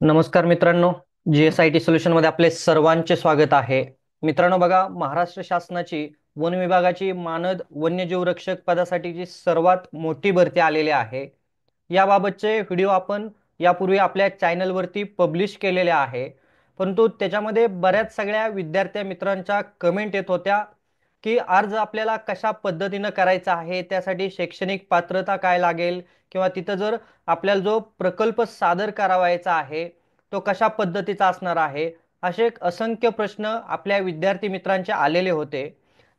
नमस्कार मित्रांनो, GSIT solution मध्ये आपले सर्वांचे स्वागत आहे. मित्रांनो बघा, महाराष्ट्र शासनाची वन विभागाची मानद वन्यजीव रक्षक पदासाठीची सर्वात मोठी भरती आलेली आहे. याबाबतचे व्हिडिओ आपण यापूर्वी आपल्या चॅनलवरती पब्लिश केलेले आहे, परंतु त्याच्यामध्ये बऱ्याच सगळ्या विद्यार्थी मित्रांच्या कमेंट येत होत्या की अर्ज आपल्याला कशा पद्धतीने करायचा आहे, त्यासाठी शैक्षणिक पात्रता काय लागेल किंवा तिथं जर आपल्याला जो प्रकल्प सादर करावायचा आहे तो कशा पद्धतीचा असणार आहे, असे असंख्य प्रश्न आपल्या विद्यार्थी मित्रांचे आलेले होते.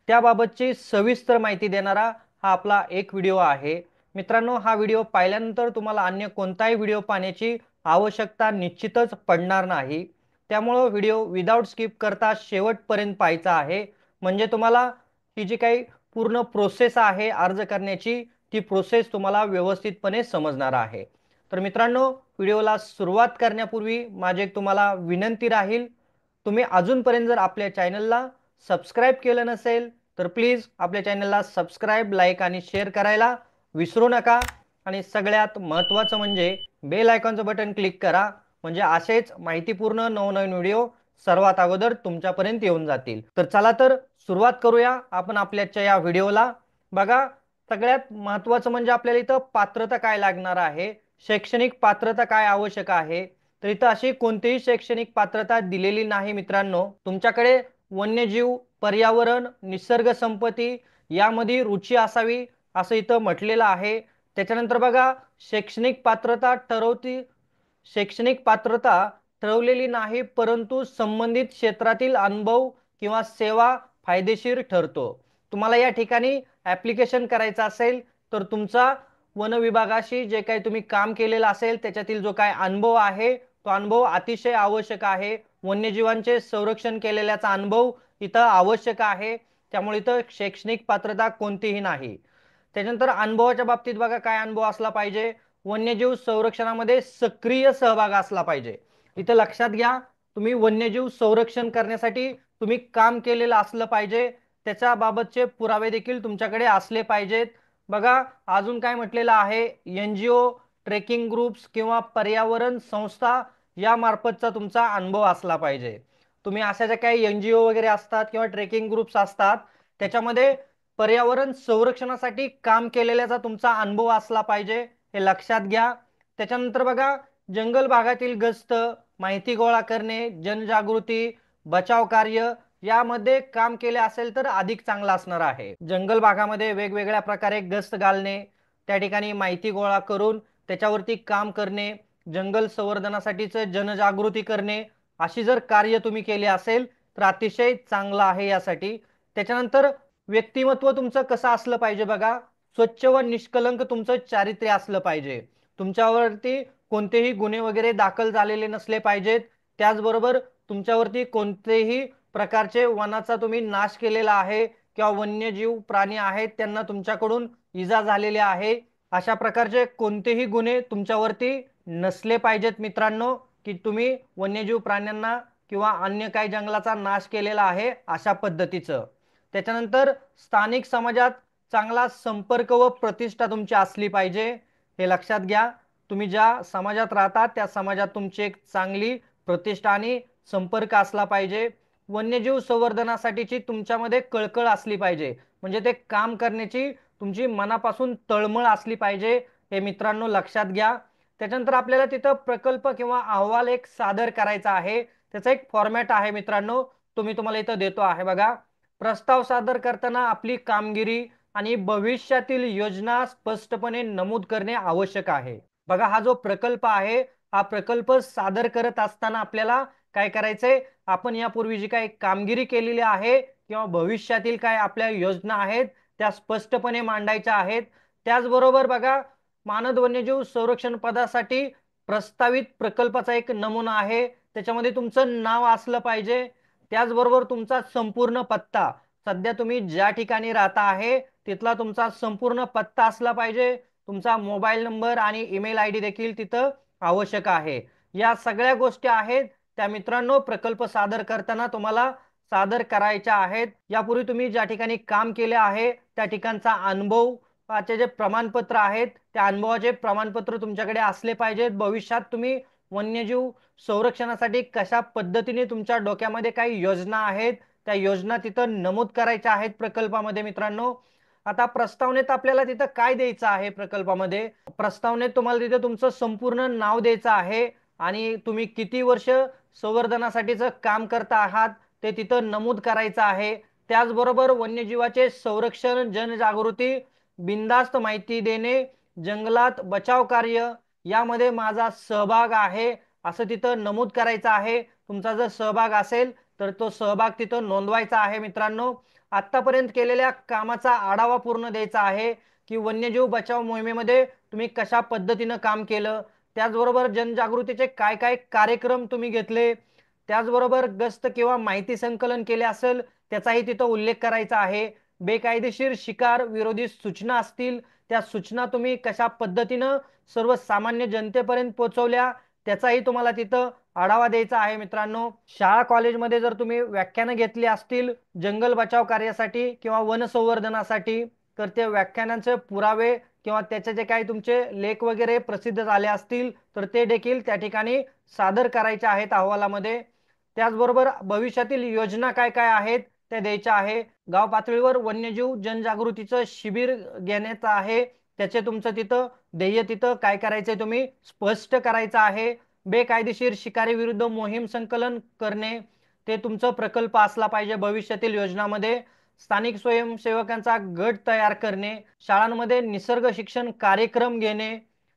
त्याबाबतची सविस्तर माहिती देणारा हा आपला एक व्हिडिओ आहे. मित्रांनो, हा व्हिडिओ पाहिल्यानंतर तुम्हाला अन्य कोणताही व्हिडिओ पाहण्याची आवश्यकता निश्चितच पडणार नाही. त्यामुळे व्हिडिओ विदाउट स्किप करता शेवटपर्यंत पाहायचा आहे, म्हणजे तुम्हाला ही जी काही पूर्ण प्रोसेस आहे अर्ज करण्याची, ती प्रोसेस तुम्हाला व्यवस्थितपणे समजणार आहे. तर मित्रांनो, व्हिडिओला सुरुवात करण्यापूर्वी माझी एक तुम्हाला विनंती राहील, तुम्ही अजूनपर्यंत जर आपल्या चॅनलला सबस्क्राईब केलं नसेल तर प्लीज आपल्या चॅनलला सबस्क्राईब, लाईक आणि शेअर करायला विसरू नका. आणि सगळ्यात महत्त्वाचं म्हणजे बेल आयकॉनचं बटन क्लिक करा, म्हणजे असेच माहितीपूर्ण नवनवीन व्हिडिओ सर्वात अगोदर तुमच्यापर्यंत येऊन जातील. तर चला तर सुरुवात करूया आपण आपल्याच्या या व्हिडिओला. बघा, सगळ्यात महत्त्वाचं म्हणजे आपल्याला इथं पात्रता काय लागणार आहे, शैक्षणिक पात्रता काय आवश्यक आहे. तर इथं अशी कोणतीही शैक्षणिक पात्रता दिलेली नाही मित्रांनो. तुमच्याकडे वन्यजीव, पर्यावरण, निसर्ग संपत्ती यामध्ये रुची असावी असं इथं म्हटलेलं आहे. त्याच्यानंतर बघा, शैक्षणिक पात्रता ठरवती शैक्षणिक पात्रता ठरवलेली नाही, परंतु संबंधित क्षेत्रातील अनुभव किंवा सेवा फायदेशीर ठरतो. तुम्हाला या ठिकाणी ऍप्लिकेशन करायचं असेल तर तुमचा वन विभागाशी जे काही तुम्ही काम केलेलं असेल त्याच्यातील जो काही अनुभव आहे तो अनुभव अतिशय आवश्यक आहे. वन्यजीवांचे संरक्षण केलेल्याचा अनुभव इथं आवश्यक आहे. त्यामुळे इथं शैक्षणिक पात्रता कोणतीही नाही. त्यानंतर अनुभवाच्या बाबतीत बघा, काय अनुभव असला पाहिजे, वन्यजीव संरक्षणामध्ये सक्रिय सहभाग असला पाहिजे. इथं लक्षात घ्या, तुम्ही वन्यजीव संरक्षण करण्यासाठी तुम्ही काम केलेलं असलं पाहिजे, त्याच्या बाबतचे पुरावे देखील तुमच्याकडे असले पाहिजेत. बघा, अजून काय म्हटलेलं आहे, NGO, ट्रेकिंग ग्रुप्स किंवा पर्यावरण संस्था या मार्फतचा तुमचा अनुभव असला पाहिजे. तुम्ही अशा ज्या काही NGO वगैरे असतात किंवा ट्रेकिंग ग्रुप्स असतात त्याच्यामध्ये पर्यावरण संरक्षणासाठी काम केलेल्याचा तुमचा अनुभव असला पाहिजे, हे लक्षात घ्या. त्याच्यानंतर बघा, जंगल भागातील गस्त, माहिती गोळा करणे, जनजागृती, बचाव कार्य यामध्ये काम केले असेल तर अधिक चांगला असणार आहे. जंगल भागामध्ये वेगवेगळ्या प्रकारे गस्त घालणे, त्या ठिकाणी माहिती गोळा करून त्याच्यावरती काम करणे, जंगल संवर्धनासाठीच जनजागृती करणे, अशी जर कार्य तुम्ही केले असेल तर अतिशय चांगलं आहे यासाठी. त्याच्यानंतर व्यक्तिमत्व तुमचं कसं असलं पाहिजे बघा, स्वच्छ व निष्कलंक तुमचं चारित्र्य असलं पाहिजे. तुमच्यावरती कोणतेही गुन्हे वगैरे दाखल झालेले नसले पाहिजेत. त्याचबरोबर तुमच्यावरती कोणतेही प्रकारचे वनाचा तुम्ही नाश केलेला आहे किंवा वन्यजीव प्राणी आहेत त्यांना तुमच्याकडून इजा झालेली आहे, अशा प्रकारचे कोणतेही गुन्हे तुमच्यावरती नसले पाहिजेत मित्रांनो, की तुम्ही वन्यजीव प्राण्यांना किंवा अन्य काही जंगलाचा नाश केलेला आहे अशा पद्धतीचं. त्याच्यानंतर स्थानिक समाजात चांगला संपर्क व प्रतिष्ठा तुमची असली पाहिजे, हे लक्षात घ्या. तुम्ही ज्या समाजात राहता त्या समाजात तुमची एक चांगली प्रतिष्ठा आणि संपर्क असला पाहिजे. वन्यजीव संवर्धनासाठीची तुमच्यामध्ये कळकळ असली पाहिजे, म्हणजे ते काम करण्याची तुमची मनापासून तळमळ असली पाहिजे, हे मित्रांनो लक्षात घ्या. त्याच्यानंतर आपल्याला तिथं प्रकल्प किंवा अहवाल एक सादर करायचा आहे, त्याचा एक फॉर्मॅट आहे मित्रांनो, तो मी तुम्हाला इथं देतो आहे. बघा, प्रस्ताव सादर करताना आपली कामगिरी आणि भविष्यातील योजना स्पष्टपणे नमूद करणे आवश्यक आहे. बघा, हा जो प्रकल्प आहे हा प्रकल्प सादर करत असताना आपल्याला काय करायचंय, आपण यापूर्वी जी काही कामगिरी केलेली आहे किंवा भविष्यातील काय आपल्या योजना आहेत त्या स्पष्टपणे मांडायच्या आहेत. त्याचबरोबर बघा, मानद वन्यजीव संरक्षण पदासाठी प्रस्तावित प्रकल्पाचा एक नमुना आहे, त्याच्यामध्ये तुमचं नाव असलं पाहिजे. त्याचबरोबर तुमचा संपूर्ण पत्ता, सध्या तुम्ही ज्या ठिकाणी राहता आहे तिथला तुमचा संपूर्ण पत्ता असला पाहिजे. तुमचा मोबाईल नंबर आणि ईमेल ID देखील तिथं आवश्यक आहे. या सगळ्या गोष्टी आहेत त्या मित्रांनो प्रकल्प सादर करताना तुम्हाला सादर करायच्या आहेत. यापूर्वी तुम्ही ज्या ठिकाणी काम केले आहे त्या ठिकाणचा अनुभवाचे जे प्रमाणपत्र आहेत त्या अनुभवाचे प्रमाणपत्र तुमच्याकडे असले पाहिजेत. भविष्यात तुम्ही वन्यजीव संरक्षणासाठी कशा पद्धतीने तुमच्या डोक्यामध्ये काही योजना आहेत त्या योजना तिथं नमूद करायच्या आहेत प्रकल्पामध्ये मित्रांनो। आता प्रस्तावनेत आपल्याला तिथं काय द्यायचं आहे प्रकल्पामध्ये, प्रस्तावनेत तुम्हाला तिथे तुमचं संपूर्ण नाव द्यायचं आहे आणि तुम्ही किती वर्ष संवर्धनासाठीचं काम करता आहात ते तिथं नमूद करायचं आहे। त्याचबरोबर वन्यजीवाचे संरक्षण, जनजागृती, बिनधास्त माहिती देणे, जंगलात बचाव कार्य यामध्ये माझा सहभाग आहे असं तिथं नमूद करायचं आहे। तुमचा जर सहभाग असेल तर तो सहभाग तिथं नोंदवायचा आहे मित्रांनो। आतापर्यंत केलेल्या कामाचा आढावा पूर्ण द्यायचा आहे की वन्यजीव बचाव मोहिमेमध्ये तुम्ही कशा पद्धतीनं काम केलं, त्याचबरोबर जनजागृतीचे काय काय कार्यक्रम तुम्ही घेतले, त्याचबरोबर गस्त किंवा माहिती संकलन केले असेल त्याचाही तिथं उल्लेख करायचा आहे। बेकायदेशीर शिकार विरोधी सूचना असतील त्या सूचना तुम्ही कशा पद्धतीनं सर्वसामान्य जनतेपर्यंत पोहोचवल्या त्याचाही तुम्हाला तिथं आढावा द्यायचा आहे मित्रांनो। शाळा कॉलेजमध्ये जर तुम्ही व्याख्यानं घेतली असतील जंगल बचाव कार्यासाठी किंवा वन संवर्धनासाठी तर ते व्याख्यानांचे पुरावे किंवा त्याचे जे काही तुमचे लेख वगैरे प्रसिद्ध झाले असतील तर ते देखील त्या ठिकाणी सादर करायचे आहेत अहवालामध्ये। त्याचबरोबर भविष्यातील योजना काय काय आहेत त्या द्यायच्या आहे। गाव पातळीवर वन्यजीव जनजागृतीचं शिबिर घेण्याचं आहे, त्याचे तुमचं तिथं ध्येय तिथं काय करायचंय तुम्ही स्पष्ट करायचं आहे। बेकायदेशीर शिकारी विरुद्ध मोहीम संकलन करणे ते तुमचं प्रकल्प असला पाहिजे भविष्यातील योजनामध्ये। स्थानिक स्वयंसेवकांचा गट तयार करणे, शाळांमध्ये निसर्ग शिक्षण कार्यक्रम घेणे,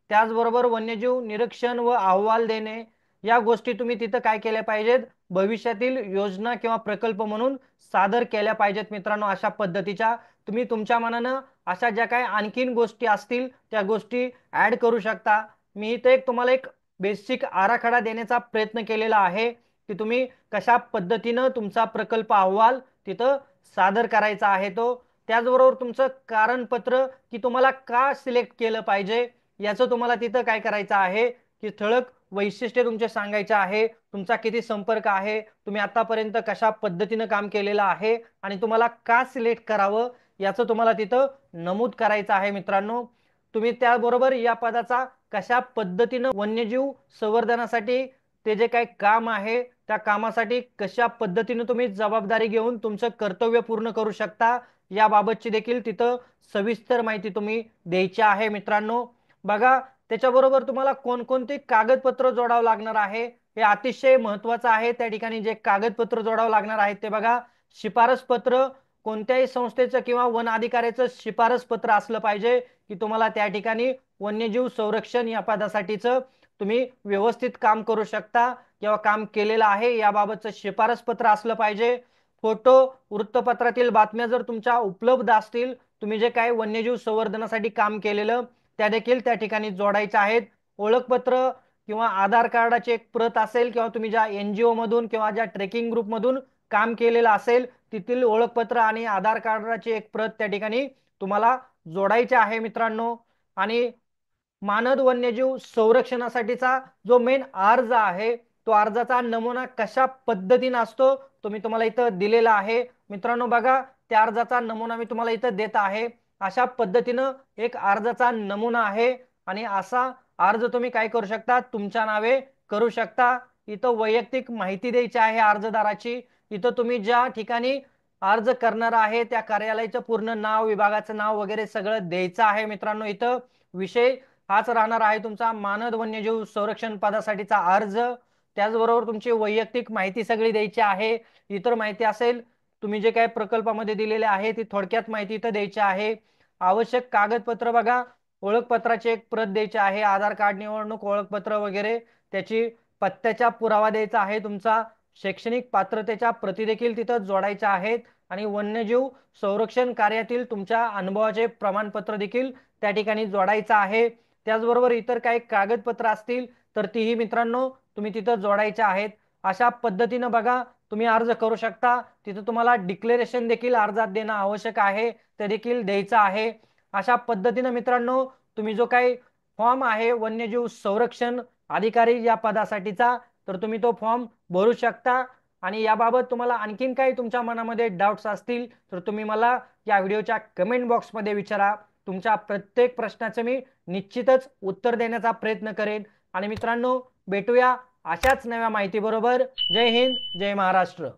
त्याचबरोबर वन्यजीव निरीक्षण व अहवाल देणे या गोष्टी तुम्ही तिथं काय केल्या पाहिजेत भविष्यातील योजना किंवा प्रकल्प म्हणून सादर केल्या पाहिजेत मित्रांनो। अशा पद्धतीच्या तुम्ही तुमच्या मनानं अशा ज्या काही आणखीन गोष्टी असतील त्या गोष्टी ऍड करू शकता। मी इथे तुम्हाला एक बेसिक आराखडा देण्याचा प्रयत्न केलेला आहे की तुम्ही कशा पद्धतीनं तुमचा प्रकल्प अहवाल तिथं सादर करायचा आहे तो। त्याचबरोबर तुमचं कारणपत्र की तुम्हाला का सिलेक्ट केलं पाहिजे याचं तुम्हाला तिथं काय करायचं आहे की ठळक वैशिष्ट्ये तुमचे सांगायचे आहे। तुमचा किती संपर्क आहे, तुम्ही आतापर्यंत कशा पद्धतीनं काम केलेलं आहे आणि तुम्हाला का सिलेक्ट करावं याचं तुम्हाला तिथं नमूद करायचं आहे मित्रांनो। तुम्ही त्याबरोबर या पदाचा कशा पद्धतीनं वन्यजीव संवर्धनासाठी ते जे काही काम आहे त्या कामासाठी कशा पद्धतीने तुम्ही जबाबदारी घेऊन तुमचं कर्तव्य पूर्ण करू शकता याबाबतची देखील तिथं सविस्तर माहिती तुम्ही द्यायची आहे मित्रांनो। बघा त्याच्याबरोबर तुम्हाला कोणकोणते कागदपत्र जोडावं लागणार आहे हे अतिशय महत्त्वाचं आहे। त्या ठिकाणी जे कागदपत्र जोडावं लागणार आहेत ते बघा, शिफारस पत्र, कोणत्याही संस्थेचं किंवा वन अधिकाऱ्याचं शिफारस पत्र असलं पाहिजे की तुम्हाला त्या ठिकाणी वन्यजीव संरक्षण या पदासाठीचं तुम्ही व्यवस्थित काम करू शकता किंवा काम केलेलं आहे याबाबतचं शिफारस पत्र असलं पाहिजे। फोटो, वृत्तपत्रातील बातम्या जर तुमच्या उपलब्ध असतील, तुम्ही जे काही वन्यजीव संवर्धनासाठी काम केलेलं त्या देखील त्या ठिकाणी जोडायच्या आहेत। ओळखपत्र किंवा आधार कार्डाची एक प्रत असेल किंवा तुम्ही ज्या NGO मधून किंवा ज्या ट्रेकिंग ग्रुप मधून काम केलेलं असेल तिथील ओळखपत्र आणि आधार कार्डाची एक प्रत त्या ठिकाणी तुम्हाला जोडायची आहे मित्रांनो। आणि मानद वन्यजीव संरक्षणासाठीचा जो मेन अर्ज आहे तो अर्जाचा नमुना कशा पद्धतीने असतो तो मी तुम्हाला इथं दिलेला आहे मित्रांनो। बघा त्या अर्जाचा नमुना मी तुम्हाला इथं देत आहे। अशा पद्धतीनं एक अर्जाचा नमुना आहे आणि असा अर्ज तुम्ही काय करू शकता तुमच्या नावे करू शकता। इथं वैयक्तिक माहिती द्यायची आहे अर्जदाराची। इथं तुम्ही ज्या ठिकाणी अर्ज करणार आहे त्या कार्यालयाचं पूर्ण नाव, विभागाचं नाव वगैरे सगळं द्यायचं आहे मित्रांनो। इथं विषय हाच राहणार आहे तुमचा मानद वन्यजीव संरक्षण पदासाठीचा अर्ज। त्याचबरोबर तुमची वैयक्तिक माहिती सगळी द्यायची आहे। इतर माहिती असेल तुम्ही जे काही प्रकल्पामध्ये दिलेले आहे ती थोडक्यात माहिती इथं द्यायची आहे। आवश्यक कागदपत्र बघा, ओळखपत्राची एक प्रत द्यायची आहे, आधार कार्ड, निवडणूक ओळखपत्र वगैरे, त्याची पत्त्याचा पुरावा द्यायचा आहे, तुमचा शैक्षणिक पात्रतेच्या प्रती देखील तिथं जोडायच्या आहेत आणि वन्यजीव संरक्षण कार्यातील तुमच्या अनुभवाचे प्रमाणपत्र देखील त्या ठिकाणी जोडायचं आहे। त्याचबरोबर इतर काही कागदपत्र असतील तर तीही मित्रांनो तुम्ही तिथं जोडायचे आहेत। अशा पद्धतीनं बघा तुम्ही अर्ज करू शकता। तिथं तुम्हाला डिक्लेरेशन देखील अर्जात देणं आवश्यक आहे, ते देखील द्यायचं आहे। अशा पद्धतीनं मित्रांनो तुम्ही जो काही फॉर्म आहे वन्यजीव संरक्षण अधिकारी या पदासाठीचा तर तुम्ही तो फॉर्म भरू शकता। आणि याबाबत तुम्हाला आणखीन काही तुमच्या मनामध्ये डाऊट्स असतील तर तुम्ही मला या व्हिडिओच्या कमेंट बॉक्समध्ये विचारा। तुमच्या प्रत्येक प्रश्नाचं मी निश्चितच उत्तर देण्याचा प्रयत्न करेन। आणि मित्रांनो भेटूया अशाच नव्या माहिती बरोबर. जय हिंद, जय महाराष्ट्र.